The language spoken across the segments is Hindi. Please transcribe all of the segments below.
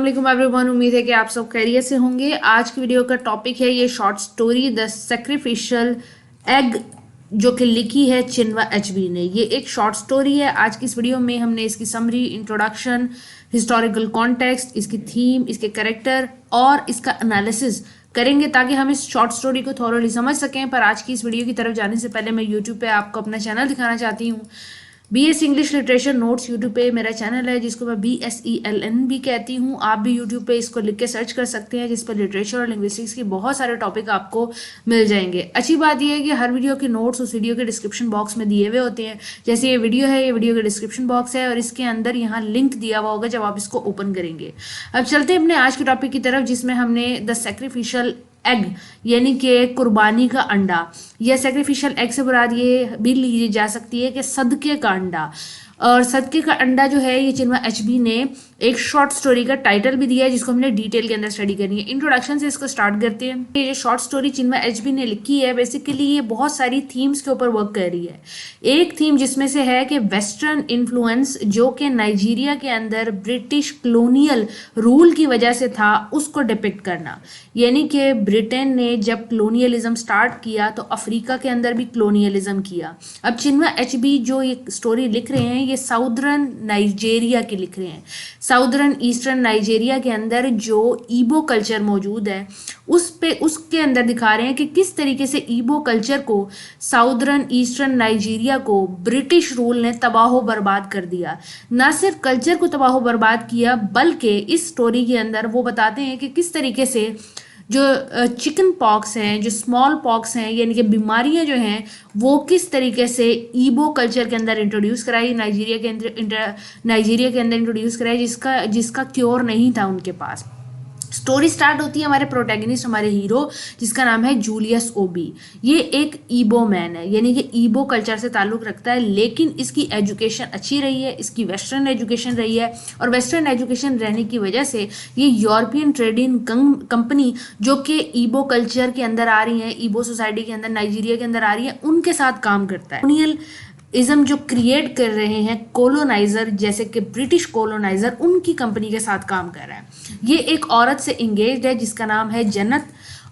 वालेकुम एवरीवन, उम्मीद है कि आप सब खैरियत से होंगे। आज की वीडियो का टॉपिक है ये short story the sacrificial egg, जो कि लिखी है चिन्वा एचबी ने। ये एक शॉर्ट स्टोरी है। आज की इस वीडियो में हमने इसकी समरी, इंट्रोडक्शन, हिस्टोरिकल कॉन्टेक्स्ट, इसकी थीम, इसके कैरेक्टर और इसका एनालिसिस करेंगे ताकि हम इस शॉर्ट स्टोरी को थॉरोली समझ सकें। पर आज की इस वीडियो की तरफ जाने से पहले मैं यूट्यूब पे आपको अपना चैनल दिखाना चाहती हूँ। BS English literature notes YouTube पे मेरा चैनल है, जिसको मैं BSELN भी कहती हूँ। आप भी यूट्यूब पे इसको लिख के सर्च कर सकते हैं, जिस पर लिटरेचर और लिंग्विस्टिक्स के बहुत सारे टॉपिक आपको मिल जाएंगे। अच्छी बात यह है कि हर वीडियो के नोट्स उस वीडियो के डिस्क्रिप्शन बॉक्स में दिए हुए होते हैं। जैसे ये वीडियो है, ये वीडियो का डिस्क्रिप्शन बॉक्स है और इसके अंदर यहाँ लिंक दिया हुआ होगा जब आप इसको ओपन करेंगे। अब चलते हैं अपने आज के टॉपिक की तरफ, जिसमें हमने द सैक्रिफिशियल एग यानी कि कुर्बानी का अंडा, या सैक्रिफिशियल एग से मुराद ये भी ली जा सकती है कि सदके का अंडा। और सदके का अंडा जो है, ये चिन्वा एचबी ने एक शॉर्ट स्टोरी का टाइटल भी दिया है, जिसको हमने डिटेल के अंदर स्टडी करनी है। इंट्रोडक्शन से इसको स्टार्ट करते हैं। ये जो शॉर्ट स्टोरी चिन्वा एचबी ने लिखी है, बेसिकली ये बहुत सारी थीम्स के ऊपर वर्क कर रही है। एक थीम जिसमें से है कि वेस्टर्न इन्फ्लुएंस, जो कि नाइजीरिया के अंदर ब्रिटिश कॉलोनियल रूल की वजह से था, उसको डिपिक्ट करना। यानी कि ब्रिटेन ने जब कॉलोनियलिज्म स्टार्ट किया तो अफ्रीका के अंदर भी कॉलोनियलिज्म किया। अब चिन्वा एचबी जो ये स्टोरी लिख रहे हैं, ये साउदर्न नाइजीरिया के लिख रहे हैं। साउदर्न ईस्टर्न नाइजीरिया के अंदर जो ईबो कल्चर मौजूद है, उसके अंदर दिखा रहे हैं कि किस तरीके से ईबो कल्चर को, साउदर्न ईस्टर्न नाइजीरिया को ब्रिटिश रूल ने तबाह बर्बाद कर दिया। ना सिर्फ कल्चर को तबाह बर्बाद किया, बल्कि इस स्टोरी के अंदर वो बताते हैं कि किस तरीके से जो चिकन पॉक्स हैं, जो स्मॉल पॉक्स हैं, यानी कि बीमारियां जो हैं, वो किस तरीके से ईबो कल्चर के अंदर इंट्रोड्यूस कराई, नाइजीरिया के अंदर इंट्रोड्यूस कराई, जिसका क्योर नहीं था उनके पास। स्टोरी स्टार्ट होती है हमारे प्रोटैगनिस्ट, हमारे हीरो, जिसका नाम है जूलियस ओबी। ये एक ईबो मैन है, यानी कि ईबो कल्चर से ताल्लुक रखता है, लेकिन इसकी एजुकेशन अच्छी रही है, इसकी वेस्टर्न एजुकेशन रही है। और वेस्टर्न एजुकेशन रहने की वजह से ये यूरोपियन ट्रेडिंग कंपनी, जो कि ईबो कल्चर के अंदर आ रही है, ईबो सोसाइटी के अंदर, नाइजीरिया के अंदर आ रही है, उनके साथ काम करता है। कॉलोनियल इज्म जो क्रिएट कर रहे हैं कोलोनाइजर, जैसे कि ब्रिटिश कोलोनाइजर, उनकी कंपनी के साथ काम कर रहा है। ये एक औरत से इंगेज्ड है जिसका नाम है जन्नत,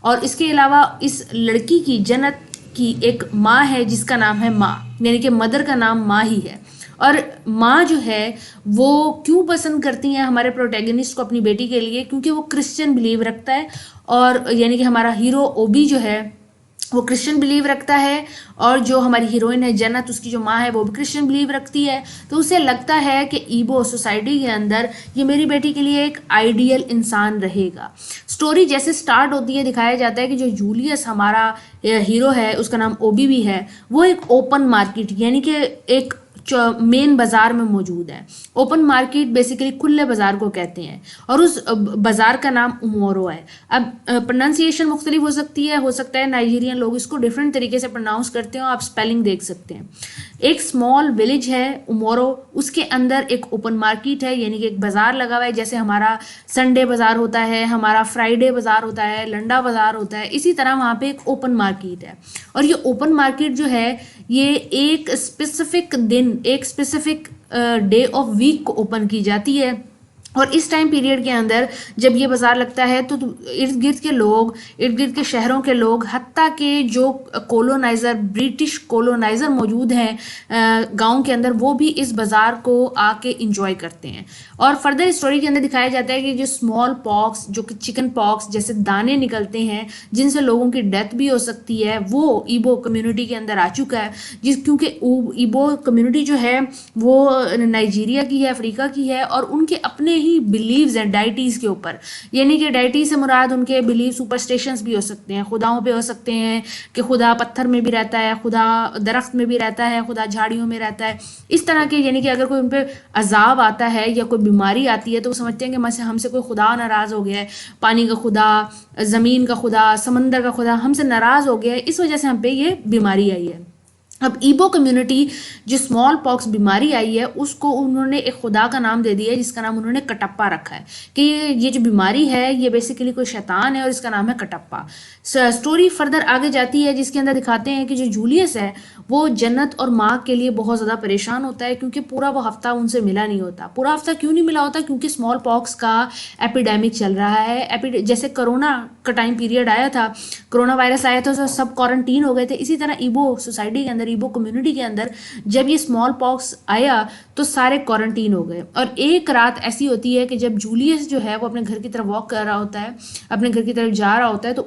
और इसके अलावा इस लड़की की, जन्नत की एक माँ है जिसका नाम है माँ, यानी कि मदर का नाम माँ ही है। और माँ जो है वो क्यों पसंद करती हैं हमारे प्रोटैगनिस्ट को अपनी बेटी के लिए? क्योंकि वो क्रिश्चियन बिलीव रखता है, और यानी कि हमारा हीरो ओबी जो है वो क्रिश्चियन बिलीव रखता है, और जो हमारी हीरोइन है जन्नत, उसकी जो माँ है वो भी क्रिश्चियन बिलीव रखती है। तो उसे लगता है कि ईबो सोसाइटी के अंदर ये मेरी बेटी के लिए एक आइडियल इंसान रहेगा। स्टोरी जैसे स्टार्ट होती है, दिखाया जाता है कि जो जूलियस हमारा हीरो है, उसका नाम ओबी भी है, वो एक ओपन मार्केट, यानी कि एक मेन बाजार में मौजूद है। ओपन मार्केट बेसिकली खुले बाजार को कहते हैं, और उस बाजार का नाम उमोरो है। अब प्रोनाउंसिएशन मुख्तलिफ हो सकता है नाइजीरियन लोग इसको डिफरेंट तरीके से प्रोनाउंस करते हो, आप स्पेलिंग देख सकते हैं। एक स्मॉल विलेज है उमोरो, उसके अंदर एक ओपन मार्केट है, यानी कि एक बाजार लगा हुआ है। जैसे हमारा संडे बाजार होता है, हमारा फ्राइडे बाजार होता है, लंडा बाजार होता है, इसी तरह वहाँ पे एक ओपन मार्केट है। और ये ओपन मार्केट जो है, ये एक स्पेसिफिक दिन, एक स्पेसिफिक डे ऑफ वीक को ओपन की जाती है। और इस टाइम पीरियड के अंदर जब ये बाजार लगता है तो इर्द गिर्द के लोग, इर्द गिर्द के शहरों के लोग, हत्ता के जो कोलोनाइज़र, ब्रिटिश कोलोनाइज़र मौजूद हैं गांव के अंदर, वो भी इस बाज़ार को आके इंजॉय करते हैं। और फर्दर स्टोरी के अंदर दिखाया जाता है कि जो स्मॉल पॉक्स, जो कि चिकन पॉक्स जैसे दाने निकलते हैं जिनसे लोगों की डेथ भी हो सकती है, वो ईबो कम्युनिटी के अंदर आ चुका है। क्योंकि ईबो कम्युनिटी जो है वो नाइजीरिया की है, अफ्रीका की है, और उनके अपने ही बिलीव्स हैं डाइटीज के ऊपर। यानी कि डाइटी से मुराद उनके बिलीव सुपरस्टिशंस भी हो सकते हैं, खुदाओं पे हो सकते हैं कि खुदा पत्थर में भी रहता है, खुदा दरख्त में भी रहता है, खुदा झाड़ियों में रहता है, इस तरह के। यानी कि अगर कोई उन पे अजाब आता है या कोई बीमारी आती है तो वो समझते हैं कि हमसे कोई खुदा नाराज हो गया है, पानी का खुदा, ज़मीन का खुदा, समंदर का खुदा हमसे नाराज हो गया है, इस वजह से हम पे ये बीमारी आई है। अब ईबो कम्युनिटी जो स्मॉल पॉक्स बीमारी आई है उसको उन्होंने एक खुदा का नाम दे दिया है जिसका नाम उन्होंने कटप्पा रखा है कि ये जो बीमारी है ये बेसिकली कोई शैतान है और इसका नाम है कटप्पा। स्टोरी फर्दर आगे जाती है जिसके अंदर दिखाते हैं कि जो जूलियस है वो जन्नत और माँ के लिए बहुत ज़्यादा परेशान होता है क्योंकि पूरा वो हफ्ता उनसे मिला नहीं होता। पूरा हफ्ता क्यों नहीं मिला होता? क्योंकि स्मॉल पॉक्स का एपिडेमिक चल रहा है। जैसे कोरोना का टाइम पीरियड आया था, कोरोना वायरस आया था तो सब क्वारंटीन हो गए थे, इसी तरह ईबो सोसाइटी के अंदर, ईबो कम्युनिटी के अंदर जब ये स्मॉल पॉक्स आया तो सारे क्वारंटीन हो गए। और एक रात ऐसी होती है कि जब जूलियस जो है वो अपने घर की तरफ वॉक कर रहा होता है, अपने घर की तरफ जा रहा होता है, तो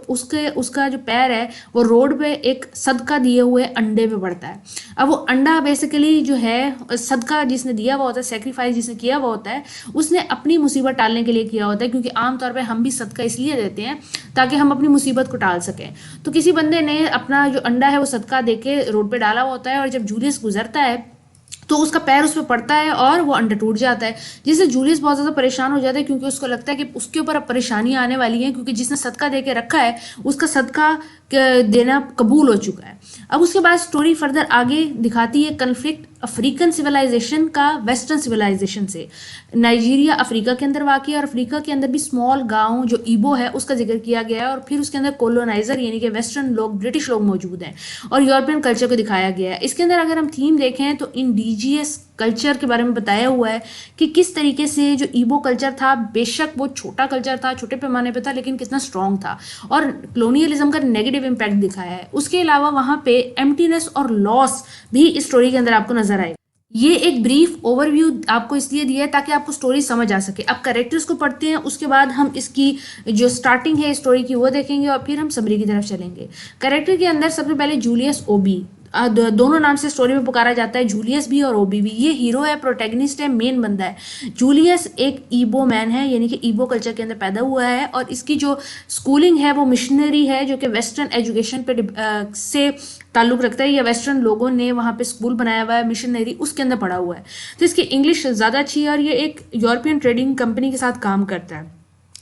उसका जो पैर है वो रोड पे एक सदका दिए हुए अंडे पे पड़ता है। अब वो अंडा बेसिकली जो है सदका जिसने दिया हुआ होता है, सेक्रीफाइस जिसने किया हुआ होता है, उसने अपनी मुसीबत टालने के लिए किया होता है, क्योंकि आमतौर पर हम भी सदका इसलिए देते हैं ताकि हम अपनी मुसीबत को टाल सकें। तो किसी बंदे ने अपना जो अंडा है वो सदका देके रोड पे डाला होता है और जब जूलियस गुजरता है तो उसका पैर उस पर पड़ता है और वो अंडा टूट जाता है, जिससे जूलियस बहुत ज़्यादा परेशान हो जाता है क्योंकि उसको लगता है कि उसके ऊपर अब परेशानियां आने वाली हैं, क्योंकि जिसने सदका दे के रखा है उसका सदका देना कबूल हो चुका है। अब उसके बाद स्टोरी फर्दर आगे दिखाती है कन्फ्लिक्ट अफ्रीकन सिविलाइजेशन का वेस्टर्न सिविलाइजेशन से। नाइजीरिया अफ्रीका के अंदर वाक़ है और अफ्रीका के अंदर भी स्मॉल गांव जो ईबो है उसका जिक्र किया गया है, और फिर उसके अंदर कोलोनाइजर यानी कि वेस्टर्न लोग, ब्रिटिश लोग मौजूद हैं और यूरोपियन कल्चर को दिखाया गया है। इसके अंदर अगर हम थीम देखें तो इंडिजियस कल्चर के बारे में बताया हुआ है कि किस तरीके से जो ईबो कल्चर था, बेशक वो छोटा कल्चर था, छोटे पैमाने पे था, लेकिन कितना स्ट्रॉन्ग था, और कलोनियलिज्म का नेगेटिव इम्पैक्ट दिखाया है। उसके अलावा वहाँ पे एम्प्टीनेस और लॉस भी इस स्टोरी के अंदर आपको नजर आएगा। ये एक ब्रीफ ओवरव्यू आपको इसलिए दिया है ताकि आपको स्टोरी समझ आ सके। अब कैरेक्टर्स को पढ़ते हैं, उसके बाद हम इसकी जो स्टार्टिंग है स्टोरी की वो देखेंगे और फिर हम समरी की तरफ चलेंगे। कैरेक्टर के अंदर सबसे पहले जूलियस ओबी, दोनों नाम से स्टोरी में पुकारा जाता है, जूलियस भी और ओबी भी। ये हीरो है, प्रोटैगनिस्ट है, मेन बंदा है। जूलियस एक ईबो मैन है, यानी कि ईबो कल्चर के अंदर पैदा हुआ है और इसकी जो स्कूलिंग है वो मिशनरी है, जो कि वेस्टर्न एजुकेशन पे से ताल्लुक रखता है, या वेस्टर्न लोगों ने वहाँ पे स्कूल बनाया हुआ है मिशनरी, उसके अंदर पढ़ा हुआ है। तो इसकी इंग्लिश ज़्यादा अच्छी है और ये एक यूरोपियन ट्रेडिंग कंपनी के साथ काम करता है।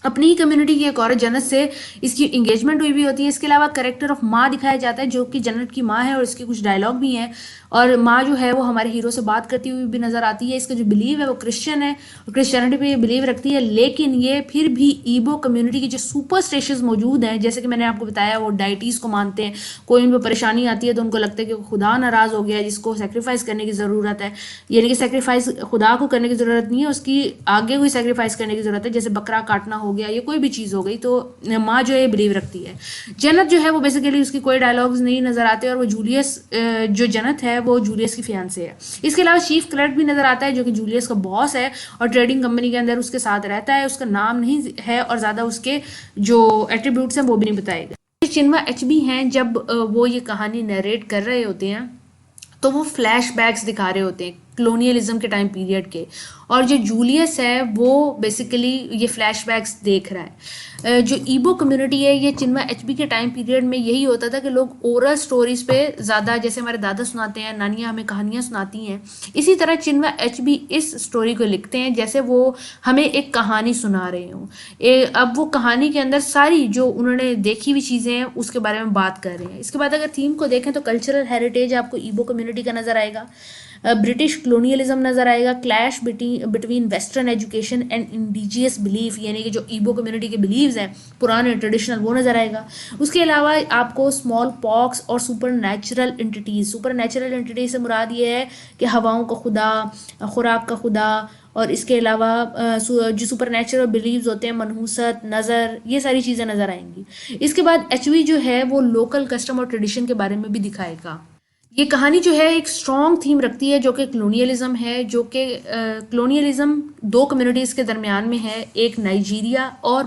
अपनी ही कम्युनिटी की एक औरत जन्नत से इसकी इंगेजमेंट हुई भी होती है। इसके अलावा कैरेक्टर ऑफ माँ दिखाया जाता है जो कि जन्नत की माँ है और इसके कुछ डायलॉग भी हैं, और माँ जो है वो हमारे हीरो से बात करती हुई भी नजर आती है। इसका जो बिलीव है वो क्रिश्चियन है और क्रिश्चियनिटी पे बिलीव रखती है, लेकिन ये फिर भी ईबो कम्युनिटी की जो सुपरस्टिशंस मौजूद हैं, जैसे कि मैंने आपको बताया, वो डाइटीज़ को मानते हैं। कोई उन पर परेशानी आती है तो उनको लगता है कि खुदा नाराज़ हो गया है जिसको सेक्रीफाइस करने की ज़रूरत है, यानी कि सेक्रीफाइस खुदा को करने की ज़रूरत नहीं है, उसकी आगे कोई सेक्रीफाइस करने की ज़रूरत है, जैसे बकरा काटना हो गया, ये कोई भी चीज़ हो गई। तो माँ जो है बिलीव रखती है। जन्नत जो है वो बेसिकली उसकी कोई डायलॉग्स नहीं नज़र आते, और वो जूलियस जो जन्नत है वो जूलियस की फियांसे है। इसके अलावा चीफ क्लर्क भी नज़र आता है जो कि जूलियस का बॉस है और ट्रेडिंग कंपनी के अंदर उसके साथ रहता है। उसका नाम नहीं है और ज़्यादा उसके जो एट्रीब्यूट्स हैं वो भी नहीं बताए गए। चिन्वा एचबी हैं, जब वो ये कहानी नरेट कर रहे होते हैं तो वो फ्लैशबैक्स दिखा रहे होते हैं कलोनियलिज्म के टाइम पीरियड के, और जो जूलियस है वो बेसिकली ये फ्लैशबैक्स देख रहा है। जो ईबो कम्युनिटी है ये चिन्वा एचबी के टाइम पीरियड में यही होता था कि लोग ओरल स्टोरीज पे ज़्यादा, जैसे हमारे दादा सुनाते हैं, नानियाँ हमें कहानियाँ सुनाती हैं, इसी तरह चिन्वा एचबी इस स्टोरी को लिखते हैं जैसे वो हमें एक कहानी सुना रहे हों। अब वो कहानी के अंदर सारी जो उन्होंने देखी हुई चीज़ें हैं उसके बारे में बात कर रहे हैं। इसके बाद अगर थीम को देखें तो कल्चरल हेरिटेज आपको ईबो कम्युनिटी का नज़र आएगा, ब्रिटिश कलोनियलिज्म नजर आएगा, clash between western education and indigenous belief, यानी कि जो ईबो कम्युनिटी के बिलीव्स हैं पुराने ट्रेडिशनल, वो नजर आएगा। उसके अलावा आपको स्मॉल पॉक्स और सुपर नेचुरल एंटिटीज से मुराद ये है कि हवाओं का खुदा, खुराक का खुदा, और इसके अलावा जो सुपर नेचुरल बिलीव्स होते हैं, मनहूसत, नज़र, ये सारी चीज़ें नज़र आएंगी। इसके बाद एचवी जो है वो लोकल कस्टम और ट्रेडिशन के बारे में भी दिखाएगा। ये कहानी जो है एक स्ट्रॉन्ग थीम रखती है जो कि कलोनियलिज्म है, जो कि कलोनियलिज्म दो कम्युनिटीज़ के दरमियान में है, एक नाइजीरिया और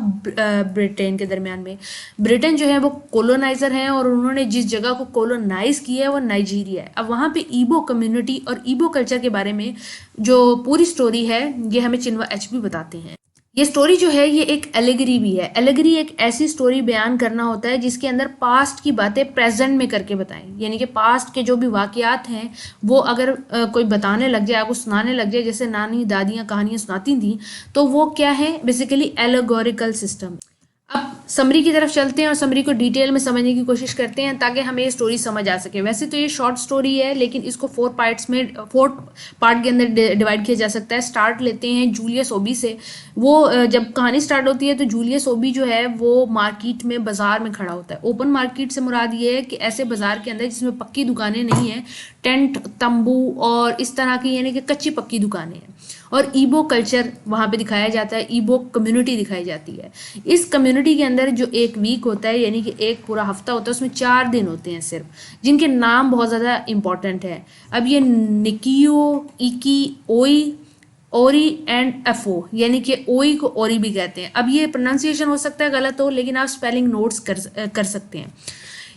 ब्रिटेन के दरमियान में। ब्रिटेन जो है वो कोलोनाइजर हैं और उन्होंने जिस जगह को कोलोनाइज किया है वो नाइजीरिया है। अब वहाँ पे ईबो कम्युनिटी और ईबो कल्चर के बारे में जो पूरी स्टोरी है ये हमें चिन्वा एचबी बताते हैं। ये स्टोरी जो है ये एक एलेगरी भी है। एलेगरी एक ऐसी स्टोरी बयान करना होता है जिसके अंदर पास्ट की बातें प्रेजेंट में करके बताएं, यानी कि पास्ट के जो भी वाकयात हैं वो अगर कोई बताने लग जाए, आपको सुनाने लग जाए, जैसे नानी दादियाँ कहानियाँ सुनाती थी, तो वो क्या है, बेसिकली एलेगोरिकल सिस्टम। अब समरी की तरफ चलते हैं और समरी को डिटेल में समझने की कोशिश करते हैं ताकि हमें ये स्टोरी समझ आ सके। वैसे तो ये शॉर्ट स्टोरी है लेकिन इसको 4 पार्ट के अंदर डिवाइड किया जा सकता है। स्टार्ट लेते हैं जूलियस ओबी से। वो जब कहानी स्टार्ट होती है तो जूलियस ओबी जो है वो मार्केट में, बाजार में खड़ा होता है। ओपन मार्केट से मुराद ये है कि ऐसे बाजार के अंदर जिसमें पक्की दुकानें नहीं है, टेंट, तंबू और इस तरह की यानी कि कच्ची पक्की दुकानें हैं। और ईबो कल्चर वहाँ पे दिखाया जाता है, ईबो कम्युनिटी दिखाई जाती है। इस कम्युनिटी के अंदर जो एक वीक होता है यानी कि एक पूरा हफ्ता होता है, उसमें 4 दिन होते हैं सिर्फ, जिनके नाम बहुत ज़्यादा इंपॉर्टेंट है। अब ये निकियो, इकी, ओई, ओरी एंड एफओ, यानी कि ओई को ओरी भी कहते हैं। अब ये प्रोनाउंसिएशन हो सकता है गलत हो, लेकिन आप स्पेलिंग नोट्स कर सकते हैं।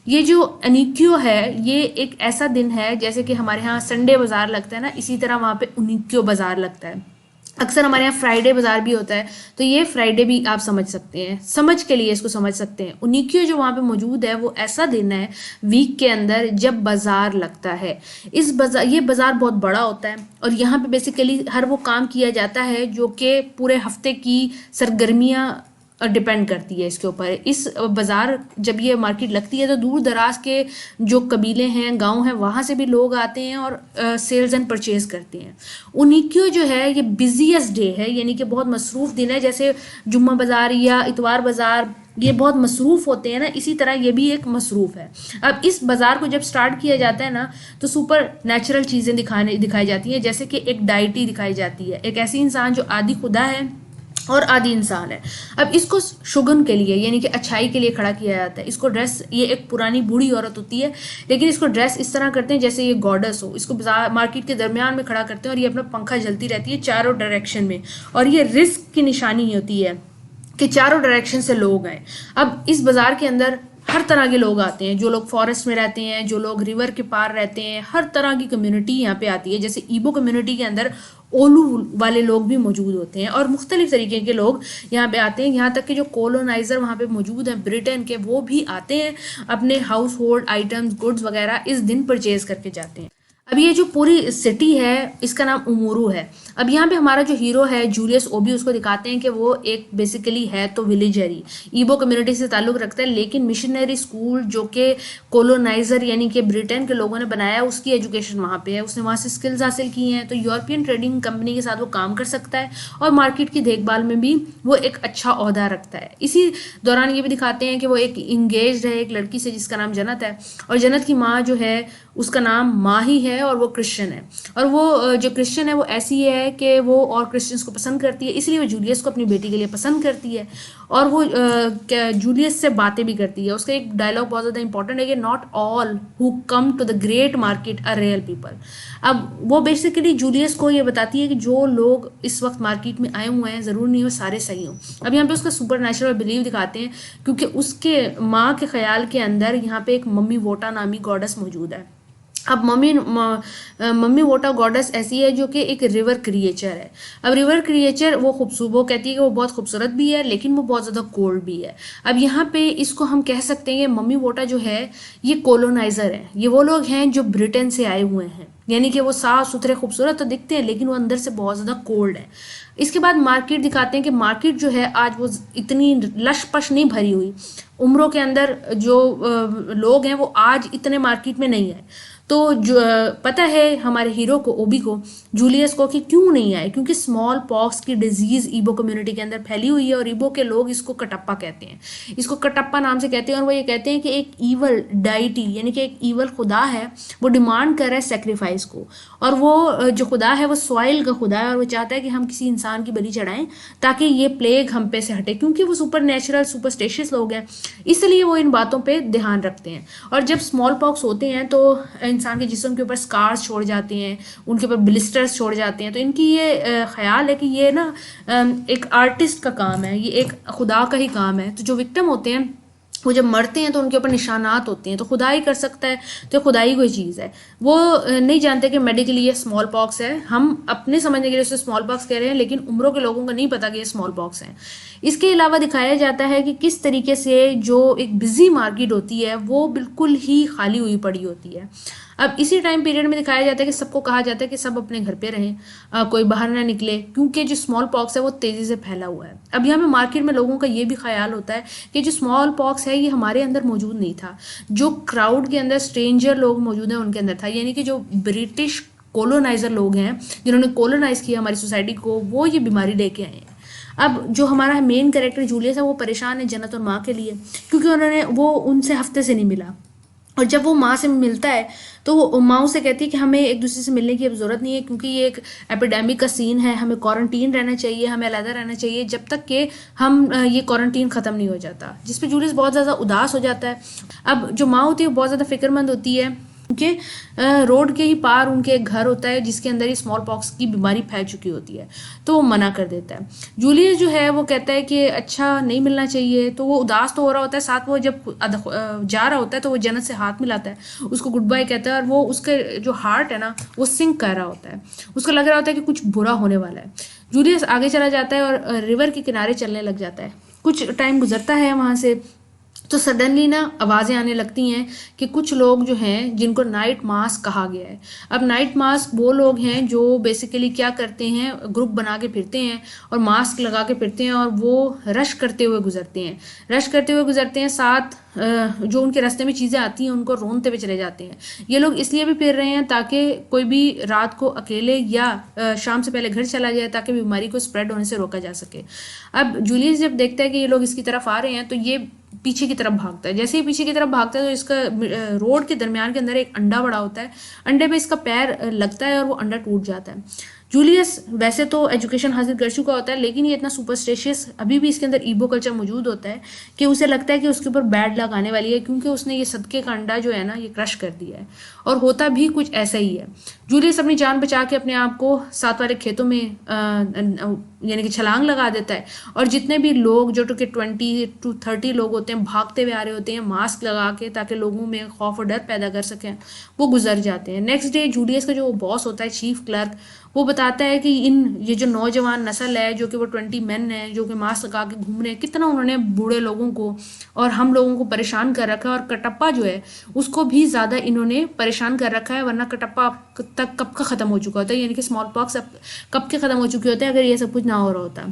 ये जो अनिक्यो है ये एक ऐसा दिन है जैसे कि हमारे यहाँ संडे बाजार लगता है ना, इसी तरह वहाँ पे उनिक्यो बाजार लगता है। अक्सर हमारे यहाँ फ्राइडे बाजार भी होता है, तो ये फ्राइडे भी आप समझ सकते हैं, समझ के लिए इसको समझ सकते हैं। उनिक्यो जो वहाँ पे मौजूद है वो ऐसा दिन है वीक के अंदर जब बाजार लगता है। ये बाजार बहुत बड़ा होता है और यहाँ पे बेसिकली हर वो काम किया जाता है जो कि पूरे हफ्ते की सरगर्मियाँ डिपेंड करती है इसके ऊपर। इस बाज़ार जब ये मार्केट लगती है तो दूर दराज के जो कबीले हैं, गांव हैं, वहाँ से भी लोग आते हैं और सेल्स एंड परचेज करते हैं। उनिक्यो जो है ये बिजिएस्ट डे है, यानी कि बहुत मसरूफ़ दिन है। जैसे जुम्मा बाज़ार या इतवार बाज़ार ये बहुत मसरूफ़ होते हैं ना, इसी तरह ये भी एक मसरूफ़ है। अब इस बाज़ार को जब स्टार्ट किया जाता है ना तो सुपर नेचुरल चीज़ें दिखाई जाती हैं, जैसे कि एक डाइटी दिखाई जाती है, एक ऐसी इंसान जो आदि खुदा है और आदि इंसान है। अब इसको शुगन के लिए यानी कि अच्छाई के लिए खड़ा किया जाता है। इसको ड्रेस, ये एक पुरानी बूढ़ी औरत होती है लेकिन इसको ड्रेस इस तरह करते हैं जैसे ये गॉडेस हो। इसको मार्केट के दरमियान में खड़ा करते हैं और ये अपना पंखा जलती रहती है चारों डायरेक्शन में, और ये रिस्क की निशानी होती है कि चारों डायरेक्शन से लोग आए। अब इस बाज़ार के अंदर हर तरह के लोग आते हैं, जो लोग फॉरेस्ट में रहते हैं, जो लोग रिवर के पार रहते हैं, हर तरह की कम्युनिटी यहाँ पे आती है। जैसे ईबो कम्युनिटी के अंदर ओलू वाले लोग भी मौजूद होते हैं और मुख्तलिफ तरीके के लोग यहाँ पे आते हैं। यहाँ तक कि जो कॉलोनाइज़र वहाँ पे मौजूद हैं ब्रिटेन के, वो भी आते हैं, अपने हाउस होल्ड आइटम्स, गुड्स वगैरह इस दिन परचेज करके जाते हैं। अब ये जो पूरी सिटी है इसका नाम उमुरू है। अब यहाँ पे हमारा जो हीरो है जूलियस ओबी, उसको दिखाते हैं कि वो एक बेसिकली है तो विलेजर ही, ईबो कम्युनिटी से ताल्लुक़ रखता है, लेकिन मिशनरी स्कूल जो कि कॉलोनाइज़र यानी कि ब्रिटेन के लोगों ने बनाया, उसकी एजुकेशन वहाँ पे है, उसने वहाँ से स्किल्स हासिल की हैं, तो यूरोपियन ट्रेडिंग कंपनी के साथ वो काम कर सकता है और मार्केट की देखभाल में भी वो एक अच्छा ओहदा रखता है। इसी दौरान ये भी दिखाते हैं कि वो एक इंगेज है एक लड़की से जिसका नाम जन्नत है, और जन्नत की माँ जो है उसका नाम माही है और वो क्रिश्चियन है। और वो जो क्रिश्चियन है वो ऐसी है कि वो और क्रिश्चियंस को पसंद करती है, इसलिए वो जूलियस को अपनी बेटी के लिए पसंद करती है और वो जूलियस से बातें भी करती है। उसका एक डायलॉग बहुत ज़्यादा इंपॉर्टेंट है कि not all who come to the great market are real people. अब वो बेसिकली जूलियस को ये बताती है कि जो लोग इस वक्त मार्केट में आए हुए हैं ज़रूर नहीं वो सारे सही हों। अब यहाँ पे उसका सुपर नेचुरल बिलीव दिखाते हैं क्योंकि उसके माँ के ख्याल के अंदर यहाँ पे एक मम्मी वोटा नामी गॉडेस मौजूद है। अब मम्मी वोटा गॉडेस ऐसी है जो कि एक रिवर क्रिएचर है। अब रिवर क्रिएचर वो खूबसूरत, वो कहती है कि वो बहुत खूबसूरत भी है लेकिन वो बहुत ज़्यादा कोल्ड भी है। अब यहाँ पे इसको हम कह सकते हैं कि मम्मी वोटा जो है ये कॉलोनाइज़र है, ये वो लोग हैं जो ब्रिटेन से आए हुए हैं, यानी कि वो साफ सुथरे खूबसूरत तो दिखते हैं लेकिन वो अंदर से बहुत ज़्यादा कोल्ड है। इसके बाद मार्केट दिखाते हैं कि मार्केट जो है आज वो इतनी लश पश नहीं भरी हुई, उम्रों के अंदर जो लोग हैं वो आज इतने मार्केट में नहीं है। तो जो पता है हमारे हीरो को, ओबी को, जूलियस को, कि क्यों नहीं आए, क्योंकि स्मॉल पॉक्स की डिजीज़ ईबो कम्युनिटी के अंदर फैली हुई है और ईबो के लोग इसको कटप्पा कहते हैं, इसको कटप्पा नाम से कहते हैं। और वो ये कहते हैं कि एक ईवल डाइटी यानी कि एक ईवल खुदा है, वो डिमांड कर रहा है सेक्रीफाइस को, और वो जो खुदा है वो सॉइल का खुदा है और वो चाहता है कि हम किसी इंसान की बलि चढ़ाएं ताकि ये प्लेग हम पे से हटे, क्योंकि वो सुपर नेचुरल सुपरस्टिशियस लोग हैं, इसलिए वो इन बातों पर ध्यान रखते हैं। और जब स्मॉल पॉक्स होते हैं तो इंसान के जिस्म के ऊपर स्कार्स छोड़ जाते हैं, उनके ऊपर ब्लिस्टर्स छोड़ जाते हैं, तो इनकी ये ख्याल है कि ये ना एक आर्टिस्ट का काम है, ये एक खुदा का ही काम है। तो जो विक्टिम होते हैं वो जब मरते हैं तो उनके ऊपर निशानात होते हैं, तो खुदा ही कर सकता है, तो खुदाई कोई चीज़ है। वो नहीं जानते कि मेडिकली ये स्मॉल पॉक्स है, हम अपने समझने के लिए उसे स्मॉल पॉक्स कह रहे हैं लेकिन उम्रों के लोगों को नहीं पता कि ये स्मॉल पॉक्स है। इसके अलावा दिखाया जाता है कि किस तरीके से जो एक बिजी मार्केट होती है वो बिल्कुल ही खाली हुई पड़ी होती है। अब इसी टाइम पीरियड में दिखाया जाता है कि सबको कहा जाता है कि सब अपने घर पे रहें, कोई बाहर ना निकले, क्योंकि जो स्मॉल पॉक्स है वो तेज़ी से फैला हुआ है। अब यहाँ पे मार्केट में लोगों का ये भी ख्याल होता है कि जो स्मॉल पॉक्स है ये हमारे अंदर मौजूद नहीं था, जो क्राउड के अंदर स्ट्रेंजर लोग मौजूद हैं उनके अंदर था, यानी कि जो ब्रिटिश कोलोनाइजर लोग हैं जिन्होंने कोलोनाइज किया हमारी सोसाइटी को, वो ये बीमारी लेके आए हैं। अब जो हमारा मेन कैरेक्टर जूलियस है वो परेशान है जन्नत और माँ के लिए, क्योंकि वो उनसे हफ्ते से नहीं मिला, और जब वो माँ से मिलता है तो वो माँ उसे कहती है कि हमें एक दूसरे से मिलने की अब ज़रूरत नहीं है, क्योंकि ये एक एपिडेमिक का सीन है, हमें क्वारंटीन रहना चाहिए, हमें अलग रहना चाहिए जब तक कि हम ये क्वारंटीन ख़त्म नहीं हो जाता। जिस पे जूलियस बहुत ज़्यादा उदास हो जाता है। अब जो माँ होती है वो बहुत ज़्यादा फिक्रमंद होती है, उनके रोड के ही पार उनके एक घर होता है जिसके अंदर ही स्मॉल पॉक्स की बीमारी फैल चुकी होती है, तो वो मना कर देता है। जूलियस जो है वो कहता है कि अच्छा नहीं मिलना चाहिए, तो वो उदास तो हो रहा होता है, साथ वो जब जा रहा होता है तो वो जन्नत से हाथ मिलाता है, उसको गुड बाय कहता है, और वो उसके जो हार्ट है ना वो सिंक कर रहा होता है, उसको लग रहा होता है कि कुछ बुरा होने वाला है। जूलियस आगे चला जाता है और रिवर के किनारे चलने लग जाता है। कुछ टाइम गुजरता है वहाँ से, तो सडनली ना आवाज़ें आने लगती हैं कि कुछ लोग जो हैं जिनको नाइट मास्क कहा गया है। अब नाइट मास्क वो लोग हैं जो बेसिकली क्या करते हैं, ग्रुप बना के फिरते हैं और मास्क लगा के फिरते हैं, और वो रश करते हुए गुजरते हैं, साथ जो उनके रास्ते में चीज़ें आती हैं उनको रोनते हुए चले जाते हैं। ये लोग इसलिए भी फिर रहे हैं ताकि कोई भी रात को अकेले या शाम से पहले घर चला जाए, ताकि बीमारी को स्प्रेड होने से रोका जा सके। अब जूलियस जब देखता है कि ये लोग इसकी तरफ आ रहे हैं तो ये पीछे की तरफ भागता है। जैसे ही पीछे की तरफ भागता है तो इसका रोड के दरमियान के अंदर एक अंडा बड़ा होता है, अंडे पे इसका पैर लगता है और वो अंडा टूट जाता है। जूलियस वैसे तो एजुकेशन हासिल कर चुका होता है, लेकिन ये इतना सुपरस्टिशियस, अभी भी इसके अंदर ईबो कल्चर मौजूद होता है कि उसे लगता है कि उसके ऊपर बैड लक आने वाली है, क्योंकि उसने ये सदके का अंडा जो है ना ये क्रश कर दिया है, और होता भी कुछ ऐसा ही है। जूलियस अपनी जान बचा के अपने आप को साथ वाले खेतों में यानी कि छलांग लगा देता है, और जितने भी लोग जो कि 20 to 30 लोग होते हैं भागते हुए आ रहे होते हैं मास्क लगा के, ताकि लोगों में खौफ और डर पैदा कर सकें, वो गुजर जाते हैं। नेक्स्ट डे जूलियस का जो बॉस होता है चीफ क्लर्क, वो बताता है कि ये जो नौजवान नस्ल है जो कि वो 20 मैन है जो कि मास्क लगा के घूम रहे हैं, कितना उन्होंने बूढ़े लोगों को और हम लोगों को परेशान कर रखा है, और कटप्पा जो है उसको भी ज़्यादा इन्होंने परेशान कर रखा है, वरना कटप्पा तक कब का ख़त्म हो चुका होता है, यानी कि स्मॉल पॉक्स कब के ख़त्म हो चुके होते हैं अगर ये सब कुछ ना हो रहा होता।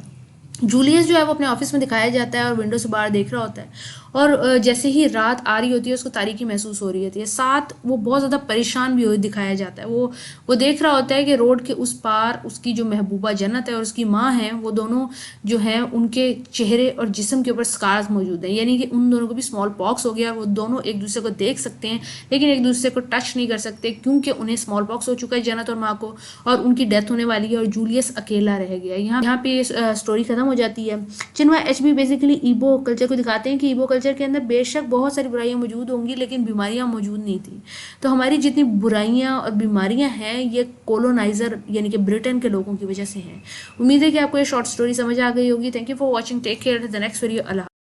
जूलियस जो है वो अपने ऑफिस में दिखाया जाता है और विंडो से बाहर देख रहा होता है, और जैसे ही रात आ रही होती है उसको तारीकी महसूस हो रही होती है, साथ वो बहुत ज़्यादा परेशान भी हो दिखाया जाता है। वो देख रहा होता है कि रोड के उस पार उसकी जो महबूबा जन्नत है और उसकी माँ है, वो दोनों जो हैं उनके चेहरे और जिस्म के ऊपर स्कार्स मौजूद हैं, यानी कि उन दोनों को भी स्मॉल पॉक्स हो गया, और वो दोनों एक दूसरे को देख सकते हैं लेकिन एक दूसरे को टच नहीं कर सकते, क्योंकि उन्हें स्मॉल पॉक्स हो चुका है जन्नत और माँ को, और उनकी डेथ होने वाली है, और जूलियस अकेला रह गया। यहाँ पे स्टोरी खत्म हो जाती है। चिन्वा एचबी बेसिकली ईबो कल्चर को दिखाते हैं कि ईबो कल्चर के अंदर बेशक बहुत सारी बुराइयां मौजूद होंगी, लेकिन बीमारियां मौजूद नहीं थी। तो हमारी जितनी बुराइयां और बीमारियां हैं ये कोलोनाइजर यानी कि ब्रिटेन के लोगों की वजह से हैं। उम्मीद है कि आपको ये शॉर्ट स्टोरी समझ आ गई होगी। Thank you for watching, take care, the next video. Allah.